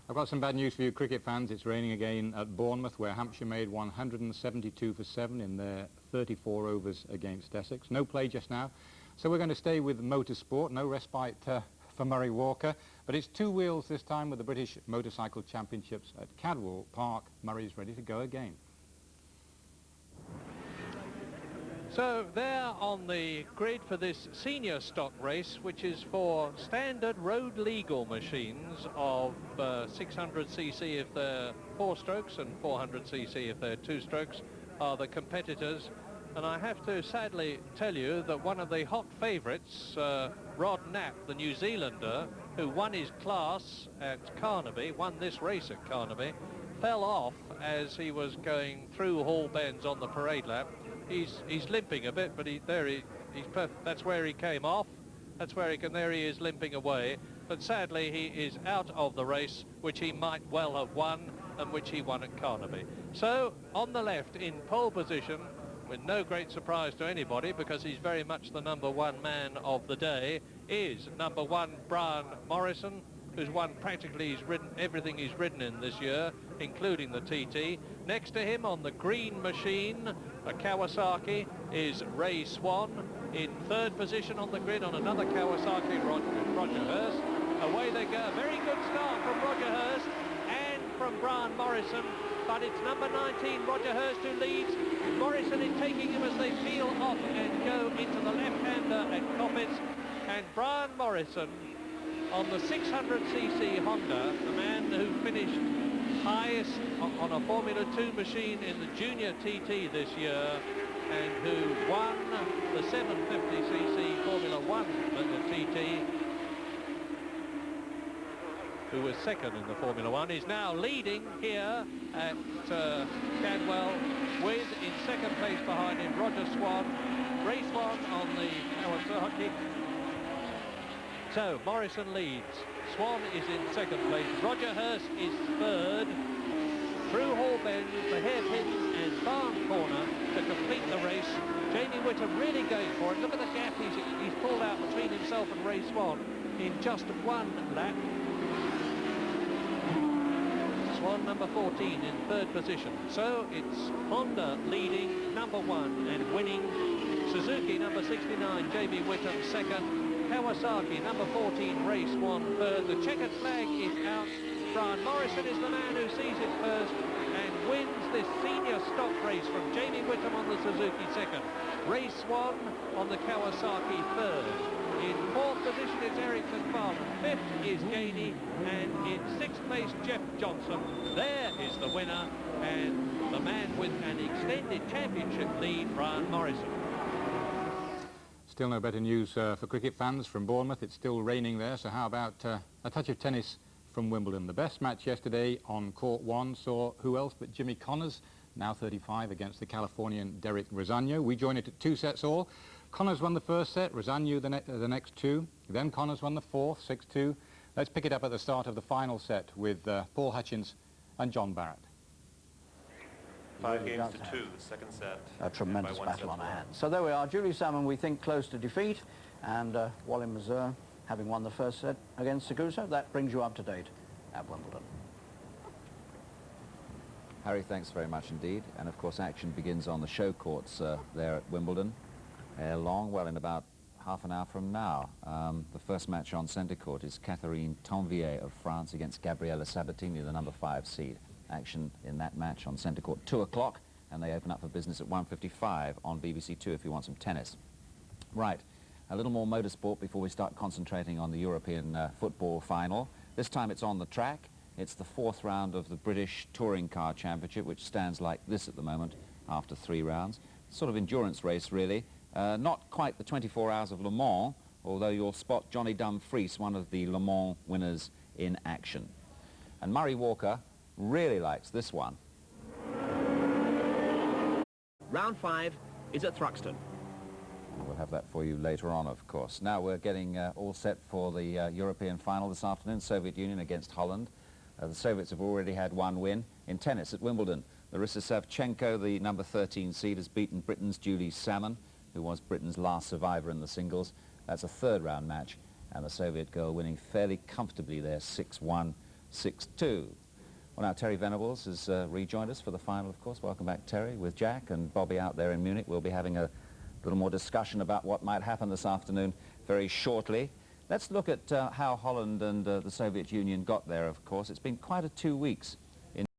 I've got some bad news for you cricket fans. It's raining again at Bournemouth, where Hampshire made 172 for 7 in their 34 overs against Essex. No play just now. So we're going to stay with motorsport. No respite for Murray Walker. But it's two wheels this time with the British Motorcycle Championships at Cadwell Park. Murray's ready to go again. So they're on the grid for this senior stock race, which is for standard road legal machines of 600cc if they're 4 strokes and 400cc if they're 2 strokes, are the competitors. And I have to sadly tell you that one of the hot favourites, Rod Knapp, the New Zealander, who won his class at Carnaby, won this race at Carnaby, fell off as he was going through Hall Bends on the parade lap. He's limping a bit, but he's perfect. That's where he came off. That's where there he is limping away. But sadly, he is out of the race, which he might well have won, and which he won at Carnaby. So, on the left, in pole position, with no great surprise to anybody, because he's very much the #1 man of the day, is #1 Brian Morrison, who's won practically everything he's ridden in this year, including the TT. Next to him on the green machine, a Kawasaki, is Ray Swan. In third position on the grid on another Kawasaki, Roger Hurst. Away they go. Very good start from Roger Hurst and from Brian Morrison, but it's number 19, Roger Hurst, who leads. Morrison is taking him as they peel off and go into the left-hander at Coppets. And Brian Morrison on the 600cc Honda, the man who finished highest on a Formula 2 machine in the junior TT this year, and who won the 750cc Formula 1 TT, who was second in the Formula 1, is now leading here at Cadwell, with in second place behind him Roger Swan, Ray Swan on the Kawasaki. So Morrison leads, Swan is in second place, Roger Hurst is third. Through Hall Bends, the hairpins and barn corner to complete the race. Jamie Whittam really going for it. Look at the gap he's pulled out between himself and Ray Swan in just one lap. Swan number 14 in third position. So it's Honda leading #1 and winning. Suzuki number 69, Jamie Whittam second. Kawasaki number 14, Ray Swan third. The checkered flag is out. Brian Morrison is the man who sees it first and wins this senior stock race from Jamie Whittam on the Suzuki second. Ray Swan on the Kawasaki third. In fourth position is Eric McFarlane. Fifth is Gainey, and in sixth place Jeff Johnson. There is the winner, and the man with an extended championship lead, Brian Morrison. Still no better news for cricket fans from Bournemouth. It's still raining there, so how about a touch of tennis from Wimbledon? The best match yesterday on court 1 saw who else but Jimmy Connors, now 35, against the Californian Derek Rosano. We joined it at 2 sets all. Connors won the first set, Rosano the next 2, then Connors won the fourth, 6-2. Let's pick it up at the start of the final set with Paul Hutchins and John Barrett. 5 games to 2, the second set. A tremendous battle on our hands. So there we are, Julie Salmon, we think, close to defeat, and Wally Mazur, having won the first set against Seguso. That brings you up to date at Wimbledon. Harry, thanks very much indeed. And of course action begins on the show courts there at Wimbledon. Well, in about half an hour from now. The first match on centre court is Catherine Tanvier of France against Gabriella Sabatini, the number 5 seed. Action in that match on centre court 2 o'clock, and they open up for business at 1:55 on BBC Two if you want some tennis. Right, a little more motorsport before we start concentrating on the European football final. This time it's on the track. It's the 4th round of the British Touring Car Championship, which stands like this at the moment after 3 rounds. Sort of endurance race, really. Not quite the 24 Hours of Le Mans, although you'll spot Johnny Dumfries, one of the Le Mans winners, in action. And Murray Walker really likes this one. Round 5 is at Thruxton. We'll have that for you later on, of course. Now we're getting all set for the European final this afternoon, Soviet Union against Holland. The Soviets have already had 1 win. In tennis at Wimbledon, Larissa Savchenko, the number 13 seed, has beaten Britain's Julie Salmon, who was Britain's last survivor in the singles. That's a 3rd round match, and the Soviet girl winning fairly comfortably there, 6-1 6-2. Well, now Terry Venables has rejoined us for the final, of course. Welcome back, Terry. With Jack and Bobby out there in Munich, we'll be having a little more discussion about what might happen this afternoon very shortly. Let's look at how Holland and the Soviet Union got there, of course. It's been quite a 2 weeks